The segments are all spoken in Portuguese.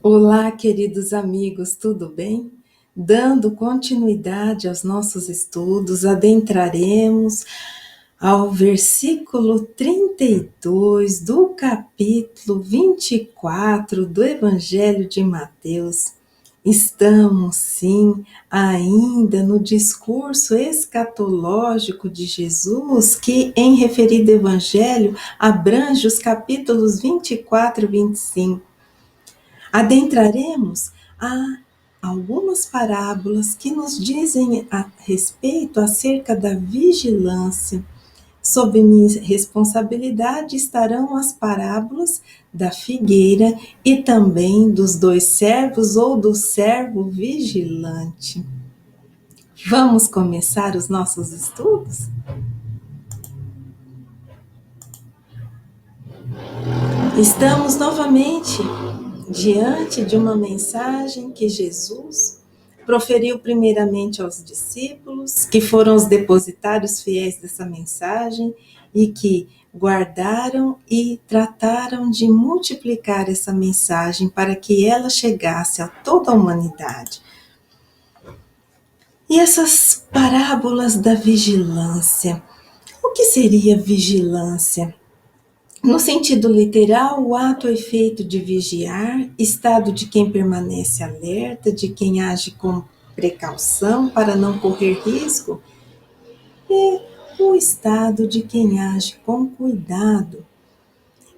Olá, queridos amigos, tudo bem? Dando continuidade aos nossos estudos, adentraremos ao versículo 32 do capítulo 24 do Evangelho de Mateus. Estamos, sim, ainda no discurso escatológico de Jesus, que em referido evangelho abrange os capítulos 24 e 25. Adentraremos a algumas parábolas que nos dizem a respeito acerca da vigilância. Sob minha responsabilidade estarão as parábolas da figueira e também dos dois servos ou do servo vigilante. Vamos começar os nossos estudos? Estamos novamente diante de uma mensagem que Jesus proferiu primeiramente aos discípulos, que foram os depositários fiéis dessa mensagem e que guardaram e trataram de multiplicar essa mensagem para que ela chegasse a toda a humanidade. E essas parábolas da vigilância. O que seria vigilância? No sentido literal, o ato ou efeito de vigiar, estado de quem permanece alerta, de quem age com precaução para não correr risco, e o estado de quem age com cuidado.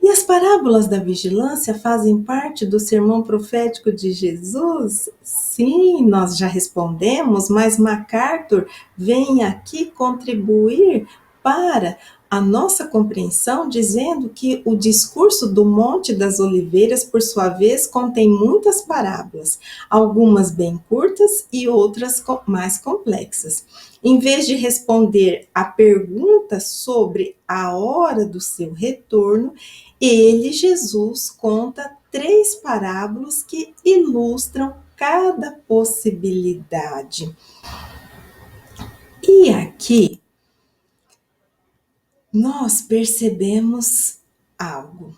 E as parábolas da vigilância fazem parte do sermão profético de Jesus? Sim, nós já respondemos, mas MacArthur vem aqui contribuir para a nossa compreensão, dizendo que o discurso do Monte das Oliveiras, por sua vez, contém muitas parábolas, algumas bem curtas e outras mais complexas. Em vez de responder à pergunta sobre a hora do seu retorno, ele, Jesus, conta 3 parábolas que ilustram cada possibilidade. E aqui nós percebemos algo.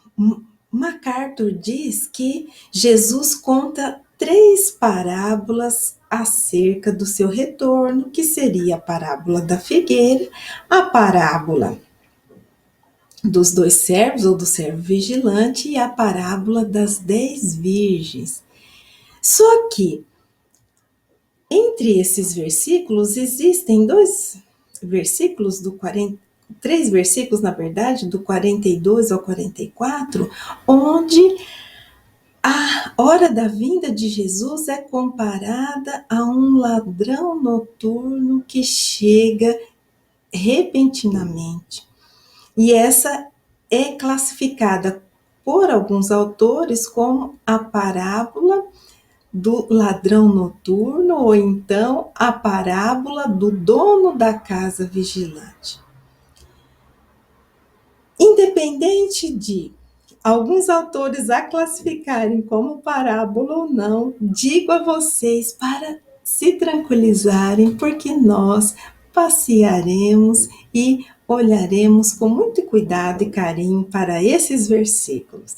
MacArthur diz que Jesus conta 3 parábolas acerca do seu retorno, que seria a parábola da figueira, a parábola dos dois servos ou do servo vigilante e a parábola das 10 virgens. Só que entre esses versículos existem 2 versículos do 40, 3 versículos, na verdade, do 42 ao 44, onde a hora da vinda de Jesus é comparada a um ladrão noturno que chega repentinamente. E essa é classificada por alguns autores como a parábola do ladrão noturno ou então a parábola do dono da casa vigilante. Independente de alguns autores a classificarem como parábola ou não, digo a vocês para se tranquilizarem, porque nós passearemos e olharemos com muito cuidado e carinho para esses versículos.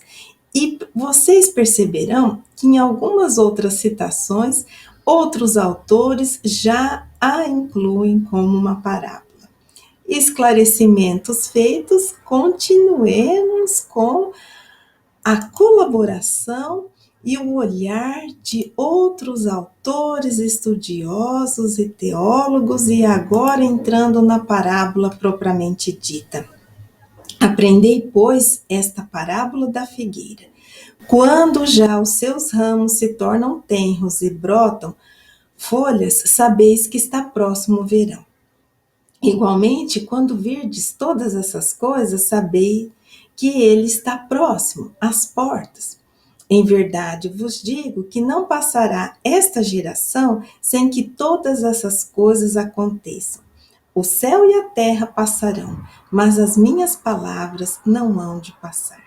E vocês perceberão que em algumas outras citações, outros autores já a incluem como uma parábola. Esclarecimentos feitos, continuemos com a colaboração e o olhar de outros autores, estudiosos e teólogos, e agora entrando na parábola propriamente dita. Aprendei, pois, esta parábola da figueira. Quando já os seus ramos se tornam tenros e brotam folhas, sabeis que está próximo o verão. Igualmente, quando virdes todas essas coisas, sabei que ele está próximo, às portas. Em verdade vos digo que não passará esta geração sem que todas essas coisas aconteçam. O céu e a terra passarão, mas as minhas palavras não hão de passar.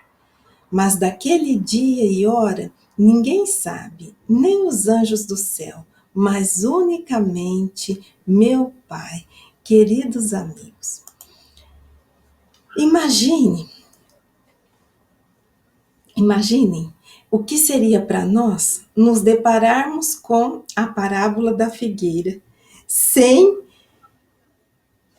Mas daquele dia e hora ninguém sabe, nem os anjos do céu, mas unicamente meu Pai. Queridos amigos, imaginem O que seria para nós nos depararmos com a parábola da figueira, sem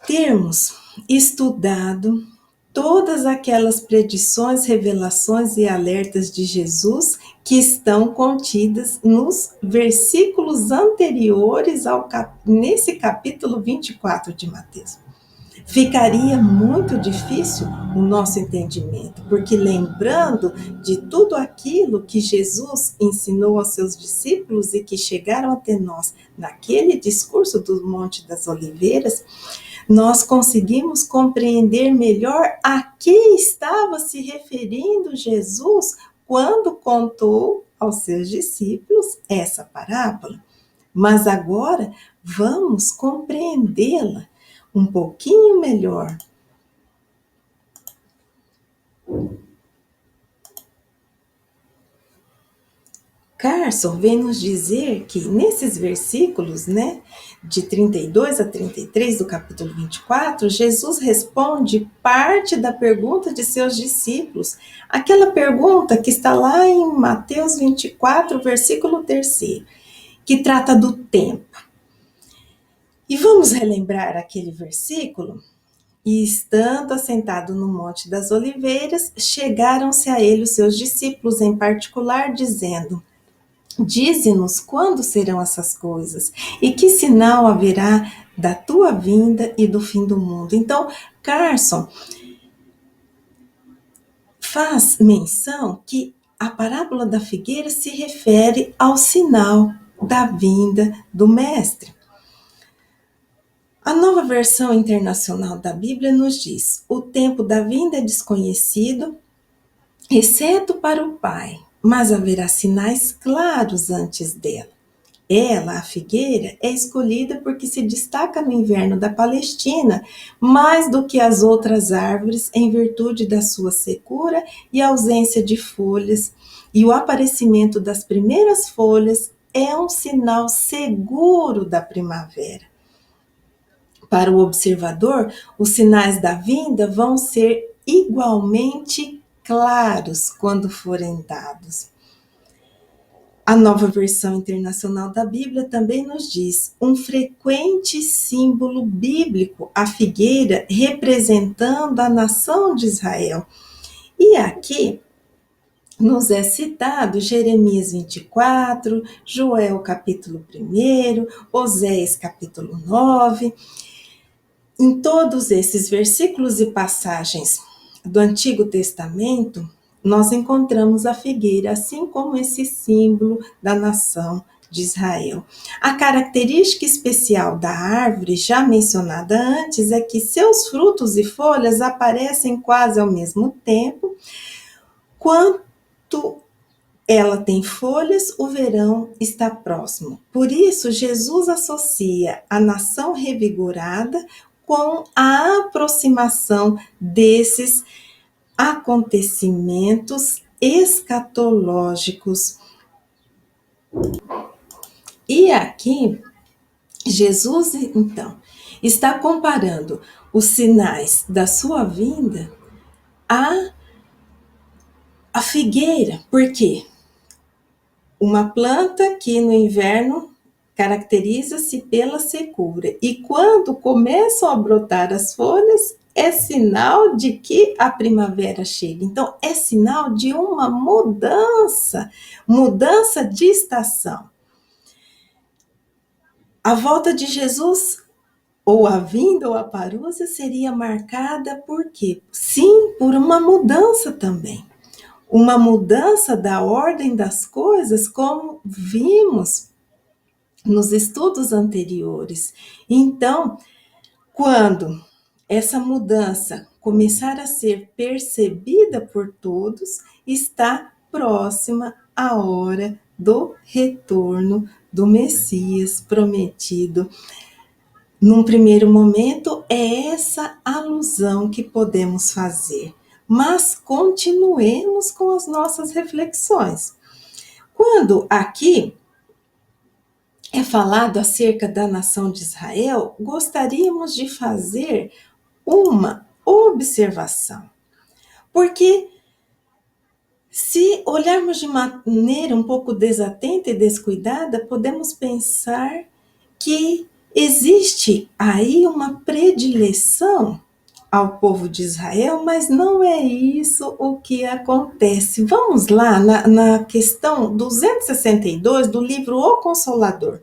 termos estudado todas aquelas predições, revelações e alertas de Jesus que estão contidas nos versículos anteriores nesse capítulo 24 de Mateus. Ficaria muito difícil o nosso entendimento, porque lembrando de tudo aquilo que Jesus ensinou aos seus discípulos e que chegaram até nós naquele discurso do Monte das Oliveiras, nós conseguimos compreender melhor a que estava se referindo Jesus quando contou aos seus discípulos essa parábola. Mas agora vamos compreendê-la um pouquinho melhor. Carson vem nos dizer que nesses versículos, de 32 a 33 do capítulo 24, Jesus responde parte da pergunta de seus discípulos, aquela pergunta que está lá em Mateus 24, versículo 3, que trata do tempo. E vamos relembrar aquele versículo? E estando assentado no Monte das Oliveiras, chegaram-se a ele os seus discípulos em particular, dizendo: Dize-nos quando serão essas coisas e que sinal haverá da tua vinda e do fim do mundo. Então, Carson faz menção que a parábola da figueira se refere ao sinal da vinda do Mestre. A Nova Versão Internacional da Bíblia nos diz: o tempo da vinda é desconhecido, exceto para o Pai, mas haverá sinais claros antes dela. Ela, a figueira, é escolhida porque se destaca no inverno da Palestina mais do que as outras árvores em virtude da sua secura e ausência de folhas, e o aparecimento das primeiras folhas é um sinal seguro da primavera. Para o observador, os sinais da vinda vão ser igualmente claros quando forem dados. A Nova Versão Internacional da Bíblia também nos diz um frequente símbolo bíblico, a figueira representando a nação de Israel. E aqui nos é citado Jeremias 24, Joel capítulo 1, Oséias capítulo 9. Em todos esses versículos e passagens do Antigo Testamento, nós encontramos a figueira, assim como esse símbolo da nação de Israel. A característica especial da árvore, já mencionada antes, é que seus frutos e folhas aparecem quase ao mesmo tempo. Quanto ela tem folhas, o verão está próximo. Por isso, Jesus associa a nação revigorada com a aproximação desses acontecimentos escatológicos. E aqui, Jesus, então, está comparando os sinais da sua vinda à figueira. Por quê? Uma planta que no inverno caracteriza-se pela secura, e quando começam a brotar as folhas, é sinal de que a primavera chega. Então, é sinal de uma mudança de estação. A volta de Jesus, ou a vinda ou a parousia, seria marcada por quê? Sim, por uma mudança também. Uma mudança da ordem das coisas, como vimos nos estudos anteriores. Então, quando essa mudança começar a ser percebida por todos, está próxima a hora do retorno do Messias prometido. Num primeiro momento, é essa alusão que podemos fazer, mas continuemos com as nossas reflexões. Quando aqui é falado acerca da nação de Israel, gostaríamos de fazer uma observação. Porque Se olharmos de maneira um pouco desatenta e descuidada, podemos pensar que existe aí uma predileção ao povo de Israel, mas não é isso o que acontece. Vamos lá na questão 262 do livro O Consolador,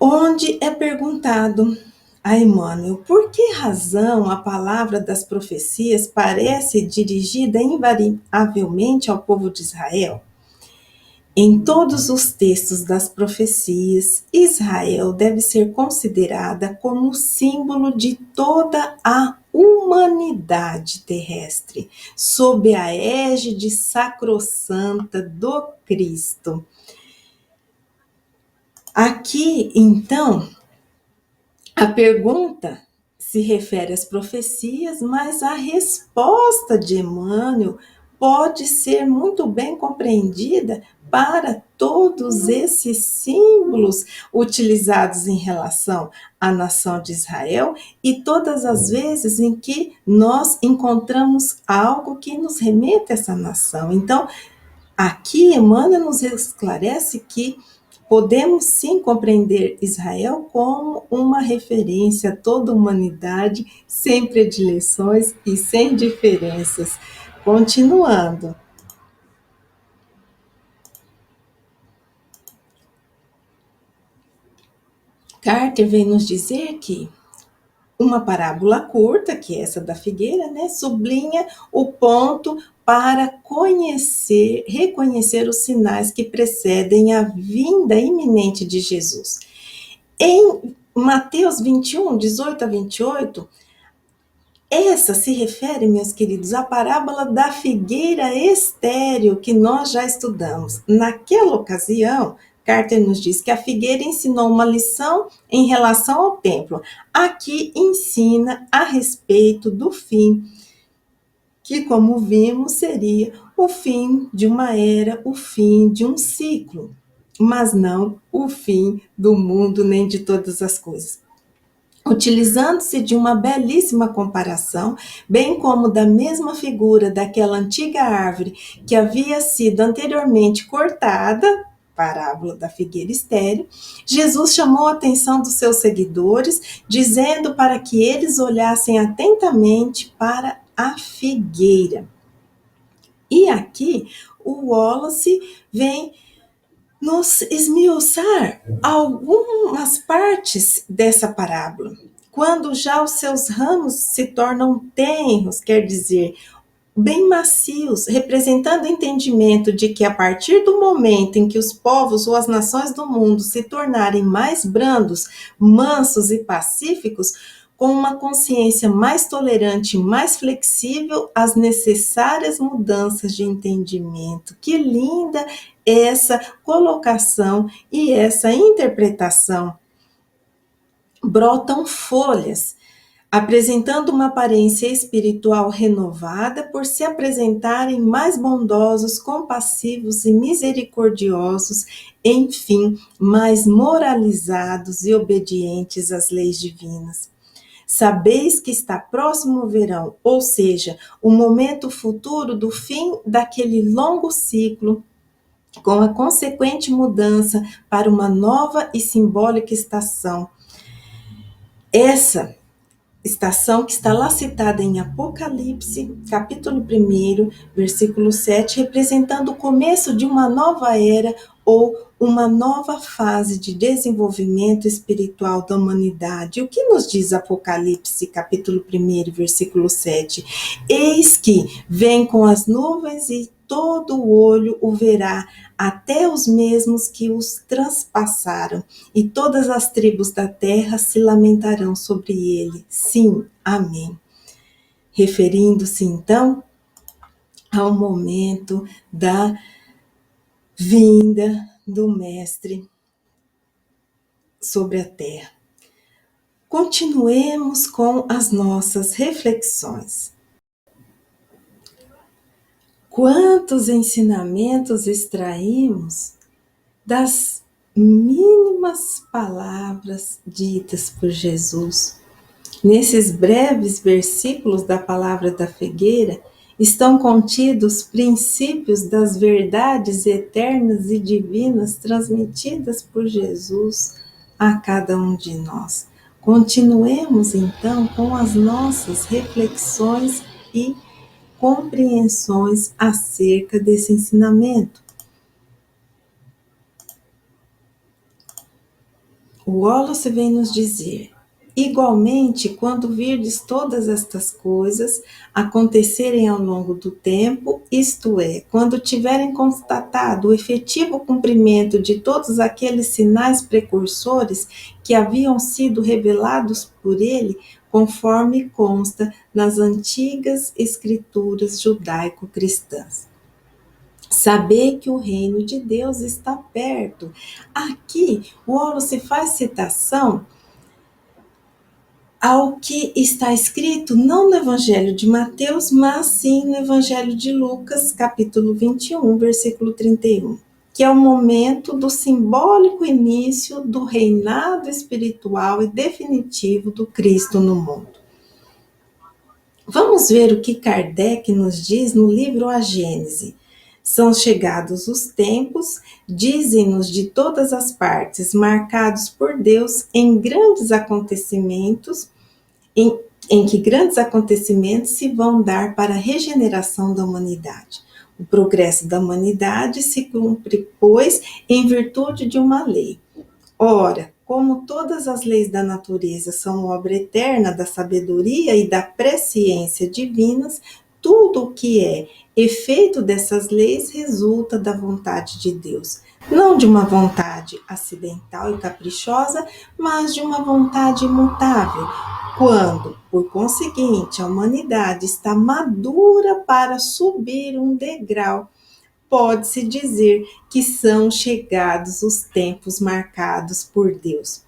onde é perguntado a Emmanuel por que razão a palavra das profecias parece dirigida invariavelmente ao povo de Israel. Em todos os textos das profecias, Israel deve ser considerada como símbolo de toda a humanidade terrestre, sob a égide sacrossanta do Cristo. Aqui, então, a pergunta se refere às profecias, mas a resposta de Emmanuel pode ser muito bem compreendida para todos esses símbolos utilizados em relação à nação de Israel e todas as vezes em que nós encontramos algo que nos remete a essa nação. Então, aqui Emmanuel nos esclarece que podemos sim compreender Israel como uma referência a toda a humanidade, sem predileções e sem diferenças. Continuando. Carter vem nos dizer que uma parábola curta, que é essa da figueira, né, sublinha o ponto para reconhecer os sinais que precedem a vinda iminente de Jesus. Em Mateus 21, 18 a 28, essa se refere, meus queridos, à parábola da figueira estéril que nós já estudamos. Naquela ocasião, Carter nos diz que a figueira ensinou uma lição em relação ao templo. Aqui ensina a respeito do fim, que, como vimos, seria o fim de uma era, o fim de um ciclo, mas não o fim do mundo nem de todas as coisas. Utilizando-se de uma belíssima comparação, bem como da mesma figura daquela antiga árvore que havia sido anteriormente cortada, parábola da figueira estéril, Jesus chamou a atenção dos seus seguidores, dizendo para que eles olhassem atentamente para a figueira. E aqui o Wallace vem nos esmiuçar algumas partes dessa parábola. Quando já os seus ramos se tornam tenros, quer dizer, bem macios, representando o entendimento de que a partir do momento em que os povos ou as nações do mundo se tornarem mais brandos, mansos e pacíficos, com uma consciência mais tolerante e mais flexível às necessárias mudanças de entendimento. Que linda essa colocação e essa interpretação. Brotam folhas, apresentando uma aparência espiritual renovada por se apresentarem mais bondosos, compassivos e misericordiosos, enfim, mais moralizados e obedientes às leis divinas. Sabeis que está próximo o verão, ou seja, o momento futuro do fim daquele longo ciclo, com a consequente mudança para uma nova e simbólica estação. Essa estação que está lá citada em Apocalipse, capítulo 1, versículo 7, representando o começo de uma nova era ou uma nova fase de desenvolvimento espiritual da humanidade. O que nos diz Apocalipse, capítulo 1, versículo 7? Eis que vem com as nuvens e todo o olho o verá, até os mesmos que os transpassaram, e todas as tribos da terra se lamentarão sobre ele. Sim, amém. Referindo-se, então, ao momento da vinda do Mestre sobre a terra. Continuemos com as nossas reflexões. Quantos ensinamentos extraímos das mínimas palavras ditas por Jesus, Nesses breves versículos da palavra da figueira estão contidos princípios das verdades eternas e divinas transmitidas por Jesus a cada um de nós. Continuemos então com as nossas reflexões e compreensões acerca desse ensinamento. O Wallace vem nos dizer: igualmente, quando virdes todas estas coisas acontecerem ao longo do tempo, isto é, quando tiverem constatado o efetivo cumprimento de todos aqueles sinais precursores que haviam sido revelados por ele, conforme consta nas antigas escrituras judaico-cristãs. Saber que o reino de Deus está perto. Aqui, o Wallace faz citação ao que está escrito não no Evangelho de Mateus, mas sim no Evangelho de Lucas, capítulo 21, versículo 31, que é o momento do simbólico início do reinado espiritual e definitivo do Cristo no mundo. Vamos ver o que Kardec nos diz no livro A Gênese. São chegados os tempos, dizem-nos de todas as partes, marcados por Deus em grandes acontecimentos, em que grandes acontecimentos se vão dar para a regeneração da humanidade. O progresso da humanidade se cumpre, pois, em virtude de uma lei. Ora, como todas as leis da natureza são obra eterna da sabedoria e da presciência divinas, tudo o que é efeito dessas leis resulta da vontade de Deus. Não de uma vontade acidental e caprichosa, mas de uma vontade imutável. Quando, por conseguinte, a humanidade está madura para subir um degrau, pode-se dizer que são chegados os tempos marcados por Deus.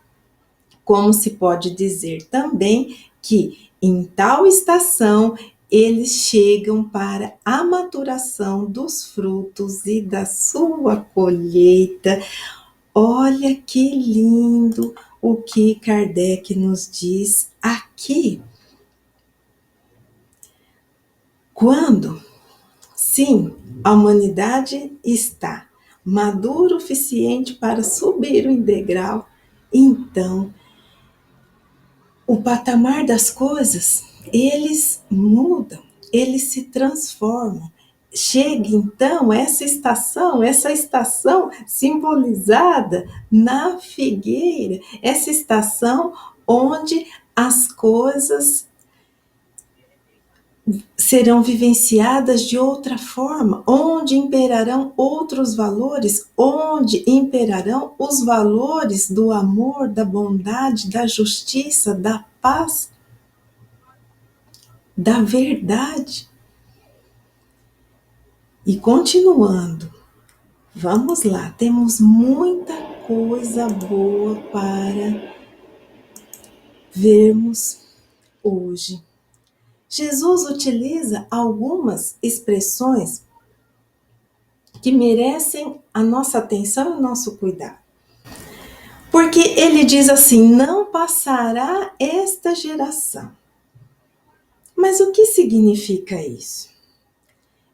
Como se pode dizer também que, em tal estação, eles chegam para a maturação dos frutos e da sua colheita. Olha que lindo o que Kardec nos diz aqui. Quando, sim, a humanidade está madura o suficiente para subir um degrau, então o patamar das coisas, eles mudam, eles se transformam. Chega então essa estação simbolizada na figueira, essa estação onde as coisas serão vivenciadas de outra forma, onde imperarão outros valores, onde imperarão os valores do amor, da bondade, da justiça, da paz, da verdade. E continuando, vamos lá, temos muita coisa boa para vermos hoje. Jesus utiliza algumas expressões que merecem a nossa atenção e o nosso cuidado. Porque ele diz assim: não passará esta geração. Mas o que significa isso?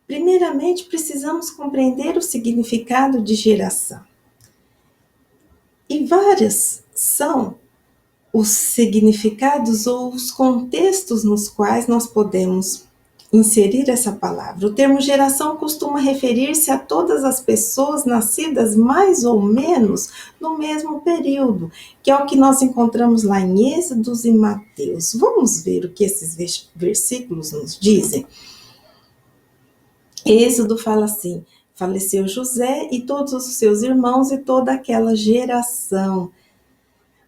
Primeiramente, precisamos compreender o significado de geração. E vários são os significados ou os contextos nos quais nós podemos inserir essa palavra. O termo geração costuma referir-se a todas as pessoas nascidas mais ou menos no mesmo período, que é o que nós encontramos lá em Êxodos e Mateus. Vamos ver o que esses versículos nos dizem? Êxodo fala assim: faleceu José e todos os seus irmãos e toda aquela geração.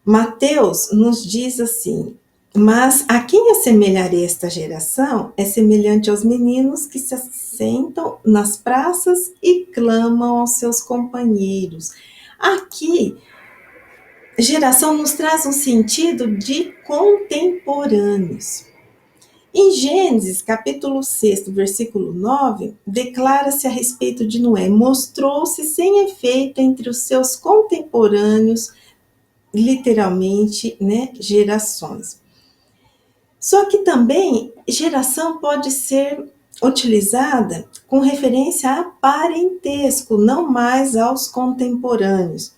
Mateus nos diz assim: mas a quem assemelharei esta geração é semelhante aos meninos que se assentam nas praças e clamam aos seus companheiros. Aqui, geração nos traz um sentido de contemporâneos. Em Gênesis, capítulo 6, versículo 9, declara-se a respeito de Noé: mostrou-se sem efeito entre os seus contemporâneos, literalmente, gerações. Só que também geração pode ser utilizada com referência a parentesco, não mais aos contemporâneos.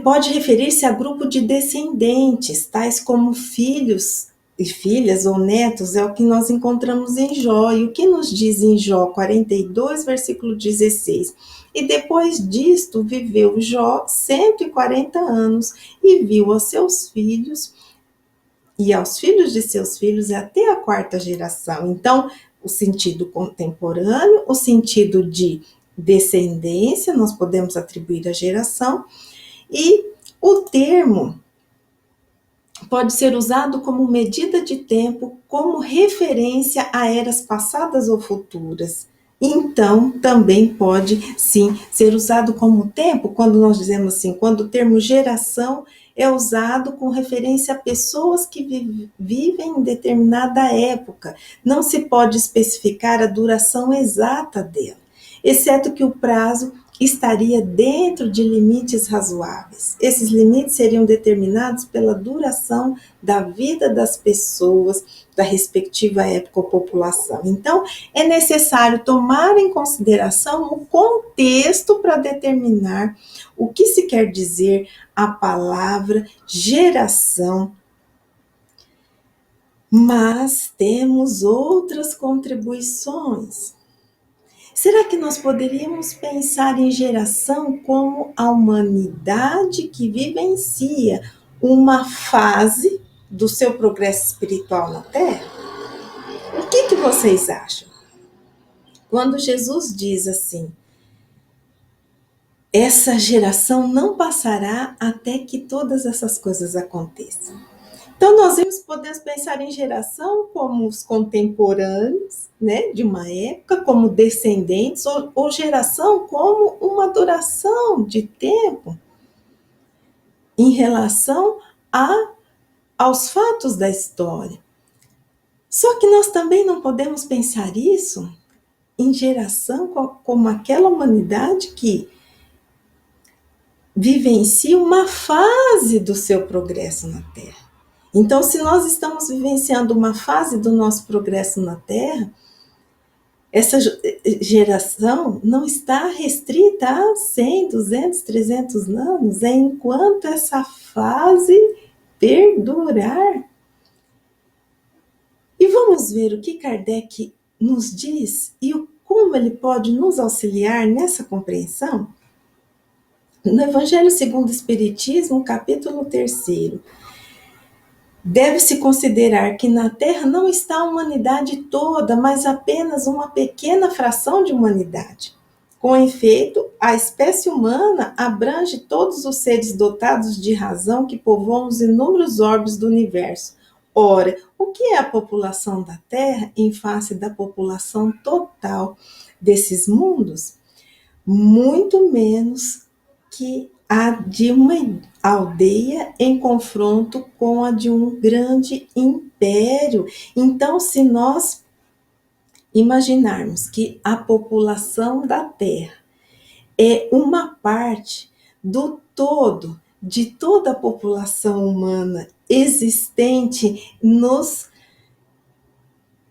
Pode referir-se a grupo de descendentes, tais como filhos e filhas ou netos, é o que nós encontramos em Jó. E o que nos diz em Jó 42, versículo 16? E depois disto viveu Jó 140 anos e viu aos seus filhos e aos filhos de seus filhos até a quarta geração. Então, o sentido contemporâneo, o sentido de descendência, nós podemos atribuir à geração, e o termo pode ser usado como medida de tempo, como referência a eras passadas ou futuras. Então, também pode, sim, ser usado como tempo, quando nós dizemos assim, quando o termo geração é usado com referência a pessoas que vivem em determinada época. Não se pode especificar a duração exata dela, exceto que o prazo estaria dentro de limites razoáveis. Esses limites seriam determinados pela duração da vida das pessoas da respectiva época ou população. Então, é necessário tomar em consideração o contexto para determinar o que se quer dizer a palavra geração. Mas temos outras contribuições. Será que nós poderíamos pensar em geração como a humanidade que vivencia uma fase do seu progresso espiritual na Terra? O que vocês acham? Quando Jesus diz assim, essa geração não passará até que todas essas coisas aconteçam. Então, nós podemos pensar em geração como os contemporâneos, né, de uma época, como descendentes, ou geração como uma duração de tempo em relação aos fatos da história. Só que nós também não podemos pensar isso em geração como aquela humanidade que vivencia uma fase do seu progresso na Terra. Então, se nós estamos vivenciando uma fase do nosso progresso na Terra, essa geração não está restrita a 100, 200, 300 anos, é enquanto essa fase perdurar. E vamos ver o que Kardec nos diz e como ele pode nos auxiliar nessa compreensão? No Evangelho segundo o Espiritismo, capítulo 3º, deve-se considerar que na Terra não está a humanidade toda, mas apenas uma pequena fração de humanidade. Com efeito, a espécie humana abrange todos os seres dotados de razão que povoam os inúmeros orbes do universo. Ora, o que é a população da Terra em face da população total desses mundos? Muito menos que a de uma aldeia em confronto com a de um grande império. Então, se nós imaginarmos que a população da Terra é uma parte do todo, de toda a população humana existente nos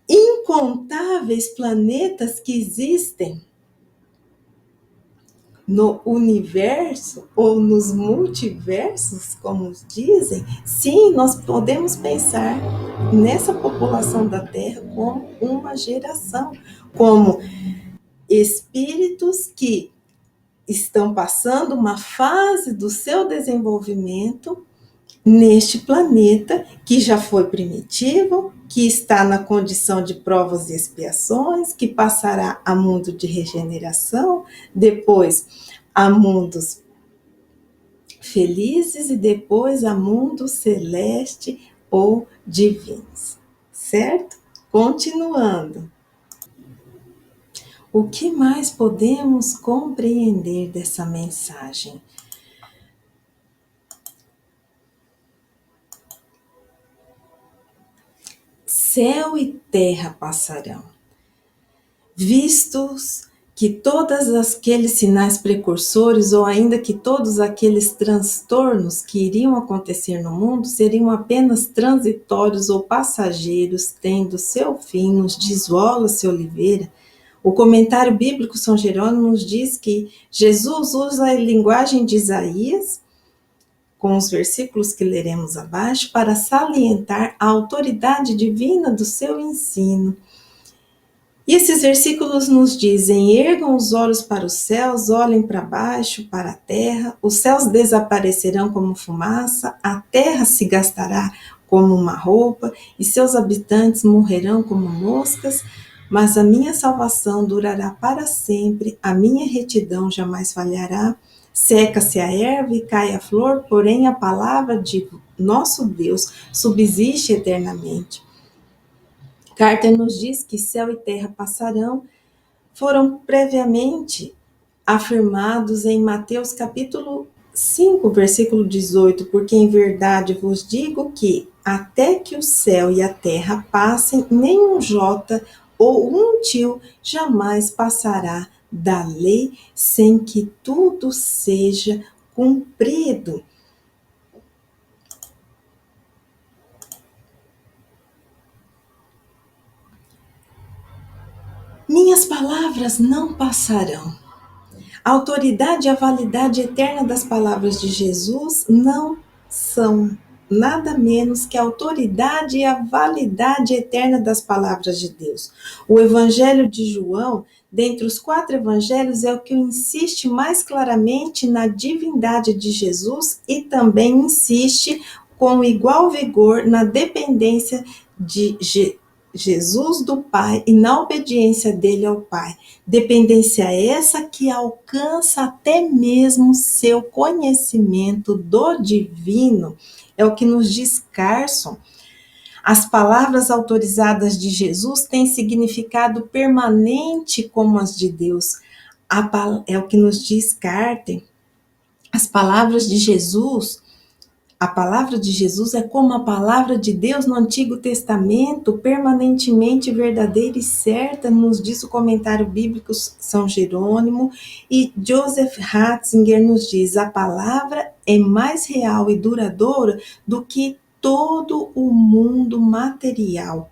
incontáveis planetas que existem no universo ou nos multiversos, como dizem, sim, nós podemos pensar nessa população da Terra como uma geração, como espíritos que estão passando uma fase do seu desenvolvimento neste planeta que já foi primitivo, que está na condição de provas e expiações, que passará a mundo de regeneração, depois a mundos felizes e depois a mundo celeste ou divinos, certo? Continuando. O que mais podemos compreender dessa mensagem? Céu e terra passarão, vistos que todos aqueles sinais precursores, ou ainda que todos aqueles transtornos que iriam acontecer no mundo, seriam apenas transitórios ou passageiros, tendo seu fim, nos diz Wallace Oliveira. O comentário bíblico São Jerônimo nos diz que Jesus usa a linguagem de Isaías, com os versículos que leremos abaixo, para salientar a autoridade divina do seu ensino. E esses versículos nos dizem: ergam os olhos para os céus, olhem para baixo, para a terra, os céus desaparecerão como fumaça, a terra se gastará como uma roupa, e seus habitantes morrerão como moscas, mas a minha salvação durará para sempre, a minha retidão jamais falhará. Seca-se a erva e cai a flor, porém a palavra de nosso Deus subsiste eternamente. Carter nos diz que céu e terra passarão, foram previamente afirmados em Mateus capítulo 5, versículo 18, porque em verdade vos digo que até que o céu e a terra passem, nem um jota ou um tio jamais passará da lei sem que tudo seja cumprido. Minhas palavras não passarão. A autoridade e a validade eterna das palavras de Jesus não são nada menos que a autoridade e a validade eterna das palavras de Deus. O Evangelho de João, dentre os 4 evangelhos, é o que insiste mais claramente na divindade de Jesus e também insiste com igual vigor na dependência de Jesus do Pai e na obediência dele ao Pai. Dependência essa que alcança até mesmo seu conhecimento do divino. É o que nos diz Carson. As palavras autorizadas de Jesus têm significado permanente como as de Deus. É o que nos diz Carter. As palavras de Jesus, a palavra de Jesus é como a palavra de Deus no Antigo Testamento, permanentemente verdadeira e certa, nos diz o comentário bíblico São Jerônimo, e Joseph Ratzinger nos diz: a palavra é mais real e duradoura do que todo o mundo material.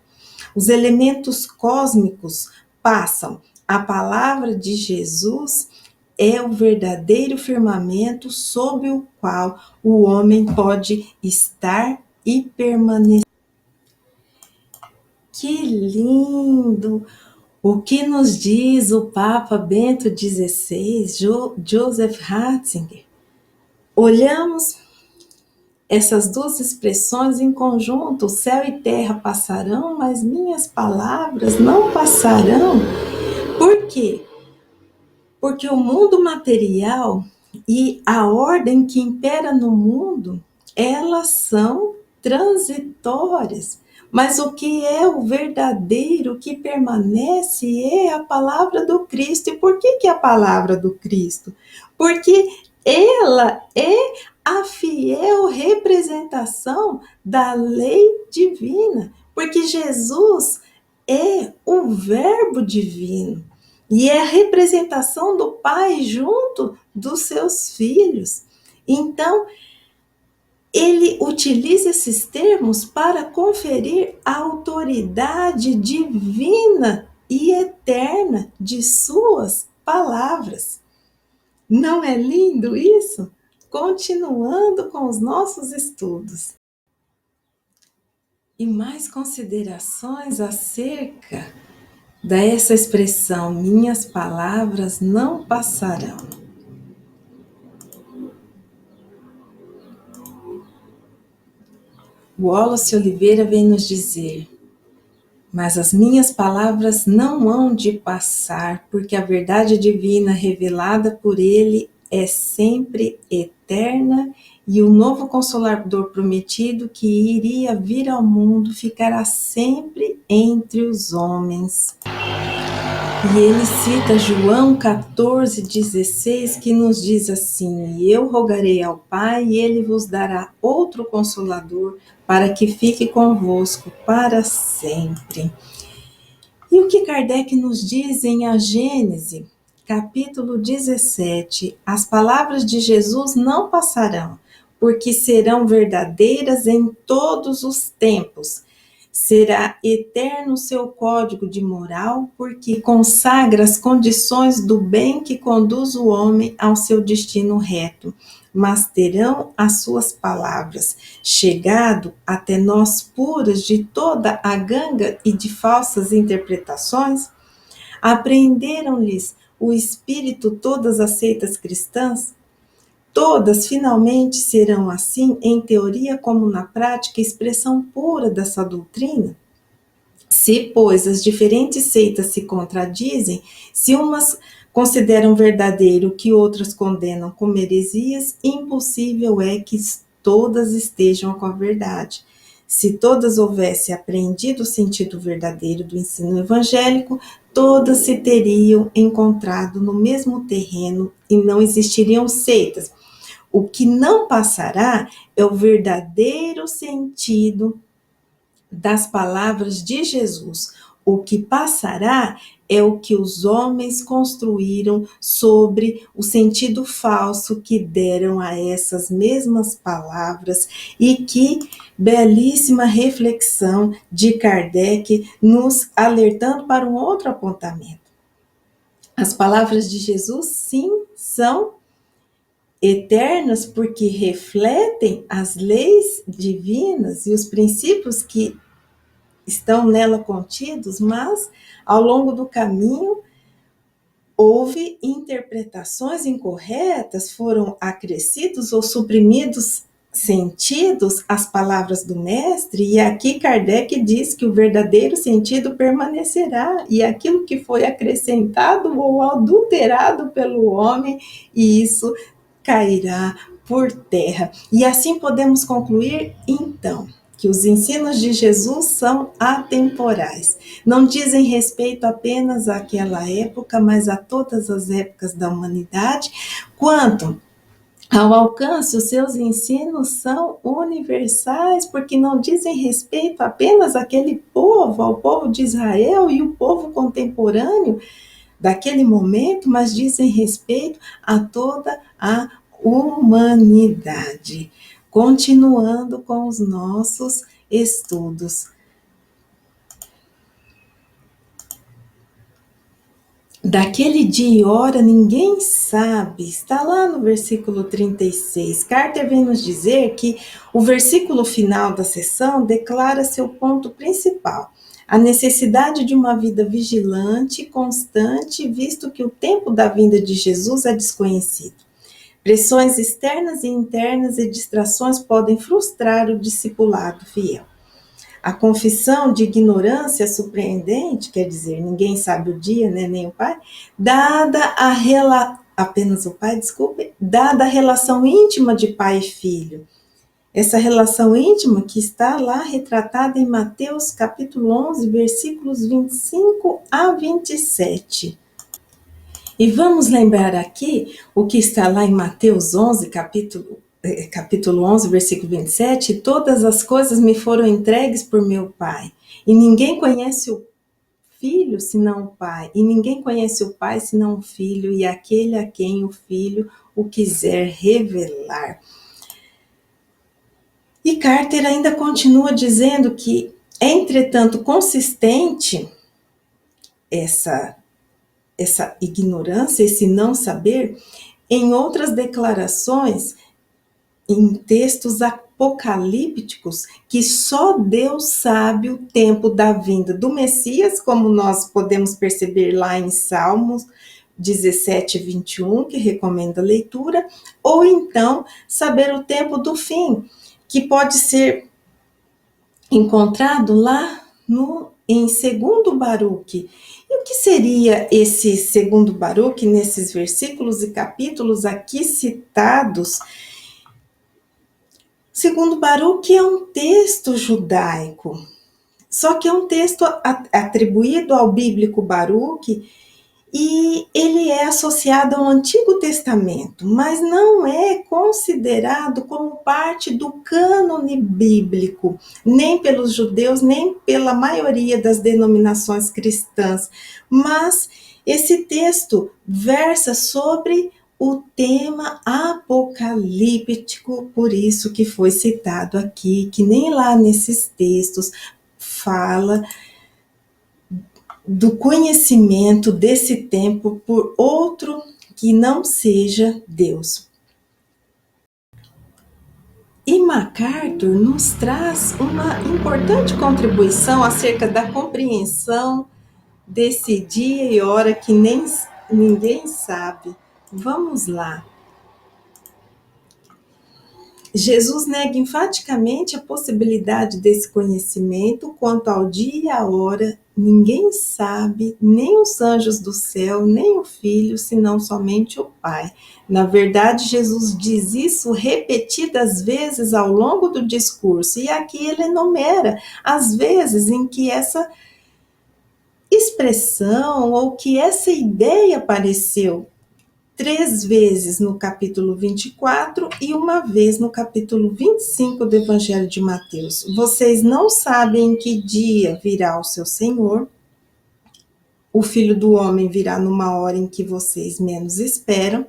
Os elementos cósmicos passam. A palavra de Jesus é o verdadeiro firmamento sob o qual o homem pode estar e permanecer. Que lindo! O que nos diz o Papa Bento XVI, Joseph Ratzinger? Olhamos essas duas expressões em conjunto: céu e terra passarão, mas minhas palavras não passarão. Por quê? Porque o mundo material e a ordem que impera no mundo, elas são transitórias. Mas o que é o verdadeiro, o que permanece, é a palavra do Cristo. E por que a palavra do Cristo? Porque ela é a fiel representação da lei divina. Porque Jesus é o Verbo divino. E é a representação do Pai junto dos seus filhos. Então, ele utiliza esses termos para conferir a autoridade divina e eterna de suas palavras. Não é lindo isso? Continuando com os nossos estudos. E mais considerações acerca dessa expressão: minhas palavras não passarão. Wallace Oliveira vem nos dizer: mas as minhas palavras não hão de passar, porque a verdade divina revelada por ele é sempre eterna, e o novo Consolador prometido que iria vir ao mundo ficará sempre entre os homens. E ele cita João 14,16, que nos diz assim: eu rogarei ao Pai e ele vos dará outro Consolador para que fique convosco para sempre. E o que Kardec nos diz em A Gênese? capítulo 17, as palavras de Jesus não passarão, porque serão verdadeiras em todos os tempos. Será eterno o seu código de moral, porque consagra as condições do bem que conduz o homem ao seu destino reto. Mas terão as suas palavras chegado até nós puras de toda a ganga e de falsas interpretações? Apreenderam-lhes o espírito todas as seitas cristãs? Todas finalmente serão assim, em teoria como na prática, expressão pura dessa doutrina? Se, pois, as diferentes seitas se contradizem, se umas consideram verdadeiro o que outras condenam como heresias, impossível é que todas estejam com a verdade. Se todas houvessem apreendido o sentido verdadeiro do ensino evangélico, todas se teriam encontrado no mesmo terreno e não existiriam seitas. O que não passará é o verdadeiro sentido das palavras de Jesus. O que passará é o que os homens construíram sobre o sentido falso que deram a essas mesmas palavras, e que belíssima reflexão de Kardec nos alertando para um outro apontamento. As palavras de Jesus, sim, são eternas porque refletem as leis divinas e os princípios que estão nela contidos, mas ao longo do caminho houve interpretações incorretas, foram acrescidos ou suprimidos sentidos às palavras do mestre, e aqui Kardec diz que o verdadeiro sentido permanecerá, e aquilo que foi acrescentado ou adulterado pelo homem, e isso cairá por terra. E assim podemos concluir, então, que os ensinos de Jesus são atemporais. Não dizem respeito apenas àquela época, mas a todas as épocas da humanidade. Quanto ao alcance, os seus ensinos são universais, porque não dizem respeito apenas àquele povo, ao povo de Israel e o povo contemporâneo daquele momento, mas dizem respeito a toda a humanidade. Continuando com os nossos estudos. Daquele dia e hora ninguém sabe, está lá no versículo 36. Carter vem nos dizer que o versículo final da sessão declara seu ponto principal: a necessidade de uma vida vigilante e constante, visto que o tempo da vinda de Jesus é desconhecido. Pressões externas e internas e distrações podem frustrar o discipulado fiel. A confissão de ignorância surpreendente, quer dizer, ninguém sabe o dia, né, nem o pai, apenas o pai, desculpe, dada a relação íntima de pai e filho. Essa relação íntima que está lá retratada em Mateus capítulo 11, versículos 25 a 27. E vamos lembrar aqui o que está lá em Mateus 11, capítulo 11, versículo 27, todas as coisas me foram entregues por meu Pai, e ninguém conhece o Filho senão o Pai, e ninguém conhece o Pai senão o Filho, e aquele a quem o Filho o quiser revelar. E Carter ainda continua dizendo que, entretanto, consistente essa ignorância, esse não saber, em outras declarações, em textos apocalípticos, que só Deus sabe o tempo da vinda do Messias, como nós podemos perceber lá em Salmos 17, 21, que recomenda a leitura, ou então saber o tempo do fim, que pode ser encontrado lá em 2 Baruque. E o que seria esse 2 Baruque nesses versículos e capítulos aqui citados? 2 Baruque é um texto judaico, só que é um texto atribuído ao bíblico Baruque, e ele é associado ao Antigo Testamento, mas não é considerado como parte do cânone bíblico, nem pelos judeus, nem pela maioria das denominações cristãs, mas Esse texto versa sobre o tema apocalíptico, por isso que foi citado aqui, que nem lá nesses textos fala do conhecimento desse tempo por outro que não seja Deus. E MacArthur nos traz uma importante contribuição acerca da compreensão desse dia e hora que nem ninguém sabe. Vamos lá. Jesus nega enfaticamente a possibilidade desse conhecimento quanto ao dia e à hora. Ninguém sabe, nem os anjos do céu, nem o Filho, senão somente o Pai. Na verdade, Jesus diz isso repetidas vezes ao longo do discurso, e aqui ele enumera as vezes em que essa expressão ou que essa ideia apareceu. 3 vezes no capítulo 24 e uma vez no capítulo 25 do Evangelho de Mateus. Vocês não sabem em que dia virá o seu Senhor. O Filho do Homem virá numa hora em que vocês menos esperam.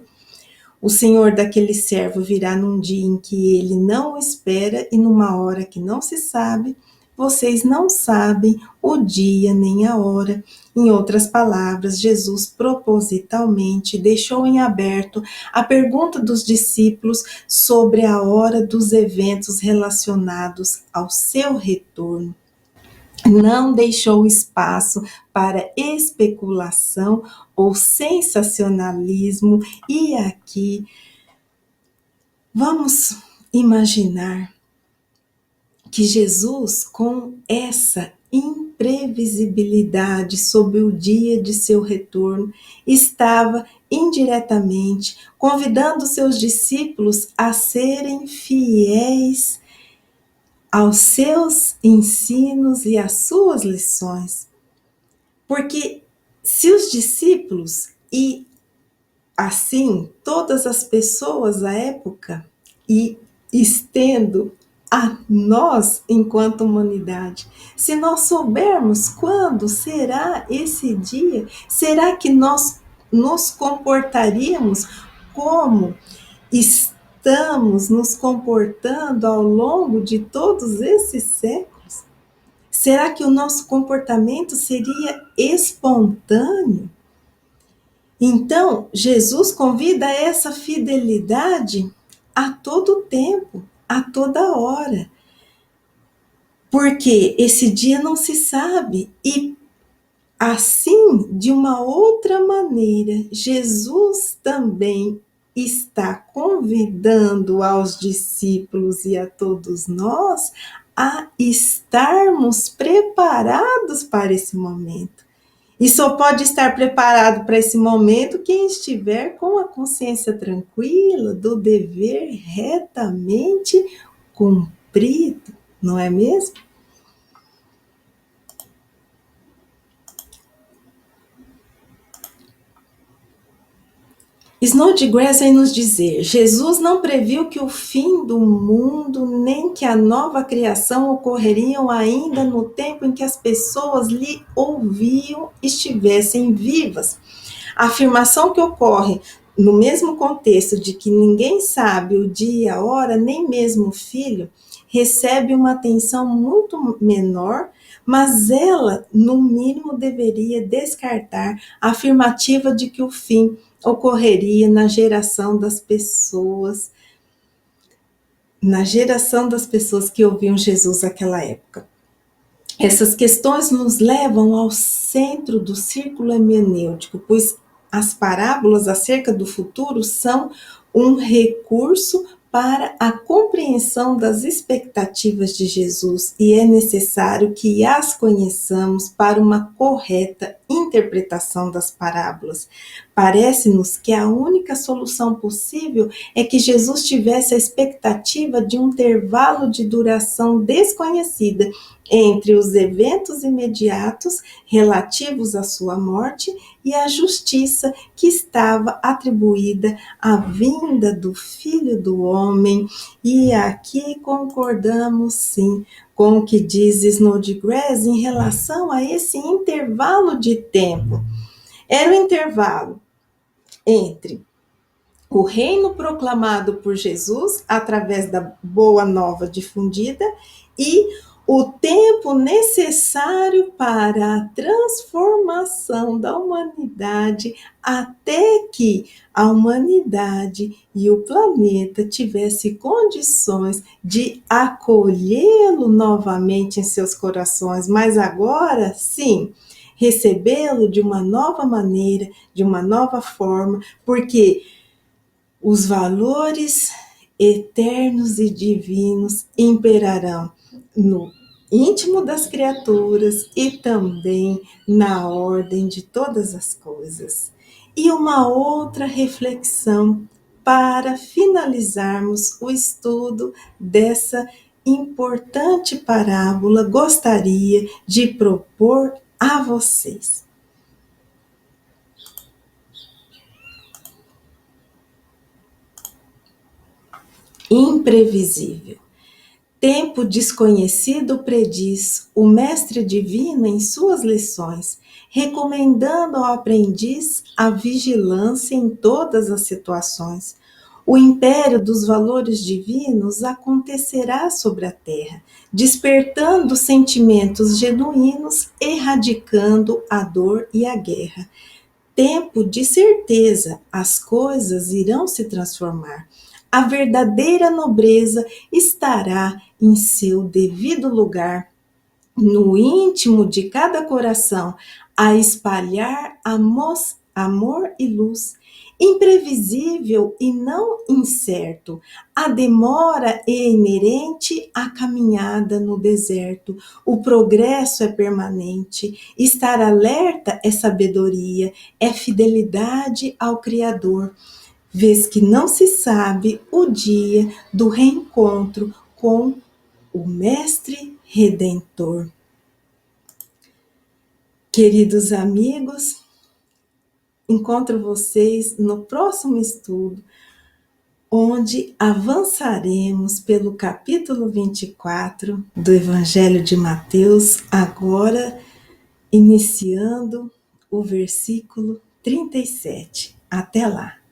O Senhor daquele servo virá num dia em que ele não o espera e numa hora que não se sabe. Vocês não sabem o dia nem a hora. Em outras palavras, Jesus propositalmente deixou em aberto a pergunta dos discípulos sobre a hora dos eventos relacionados ao seu retorno. Não deixou espaço para especulação ou sensacionalismo, e aqui vamos imaginar que Jesus, com essa imprevisibilidade sobre o dia de seu retorno, estava indiretamente convidando seus discípulos a serem fiéis aos seus ensinos e às suas lições. Porque se os discípulos e assim todas as pessoas da época, e estendo a nós enquanto humanidade, se nós soubermos quando será esse dia, será que nós nos comportaríamos como estamos nos comportando ao longo de todos esses séculos? Será que o nosso comportamento seria espontâneo? Então, Jesus convida essa fidelidade a todo tempo, a toda hora. Porque esse dia não se sabe. E assim, de uma outra maneira, Jesus também está convidando aos discípulos e a todos nós a estarmos preparados para esse momento. E só pode estar preparado para esse momento quem estiver com a consciência tranquila do dever retamente cumprido, não é mesmo? Snodgrass vem nos dizer: Jesus não previu que o fim do mundo nem que a nova criação ocorreriam ainda no tempo em que as pessoas lhe ouviam estivessem vivas. A afirmação que ocorre no mesmo contexto de que ninguém sabe o dia e a hora, nem mesmo o Filho, recebe uma atenção muito menor, mas ela, no mínimo, deveria descartar a afirmativa de que o fim ocorreria na geração das pessoas que ouviam Jesus naquela época. Essas questões nos levam ao centro do círculo hermenêutico, pois as parábolas acerca do futuro são um recurso para a compreensão das expectativas de Jesus, e é necessário que as conheçamos para uma correta interpretação das parábolas. Parece-nos que a única solução possível é que Jesus tivesse a expectativa de um intervalo de duração desconhecida entre os eventos imediatos relativos à sua morte e a justiça que estava atribuída à vinda do Filho do Homem. E aqui concordamos sim com o que diz Snodgrass em relação a esse intervalo de tempo. Era o intervalo entre o reino proclamado por Jesus através da boa nova difundida e o tempo necessário para a transformação da humanidade até que a humanidade e o planeta tivessem condições de acolhê-lo novamente em seus corações, mas agora sim, recebê-lo de uma nova maneira, de uma nova forma, porque os valores eternos e divinos imperarão no íntimo das criaturas e também na ordem de todas as coisas. E uma outra reflexão para finalizarmos o estudo dessa importante parábola, gostaria de propor a vocês. Imprevisível. Tempo desconhecido prediz o mestre divino em suas lições, recomendando ao aprendiz a vigilância em todas as situações. O império dos valores divinos acontecerá sobre a terra, despertando sentimentos genuínos, erradicando a dor e a guerra. Tempo de certeza, as coisas irão se transformar. A verdadeira nobreza estará em seu devido lugar, no íntimo de cada coração, a espalhar amor e luz. Imprevisível e não incerto, a demora é inerente à caminhada no deserto. O progresso é permanente. Estar alerta é sabedoria, é fidelidade ao Criador, vez que não se sabe o dia do reencontro com o Mestre Redentor. Queridos amigos, encontro vocês no próximo estudo, onde avançaremos pelo capítulo 24 do Evangelho de Mateus, agora iniciando o versículo 37. Até lá!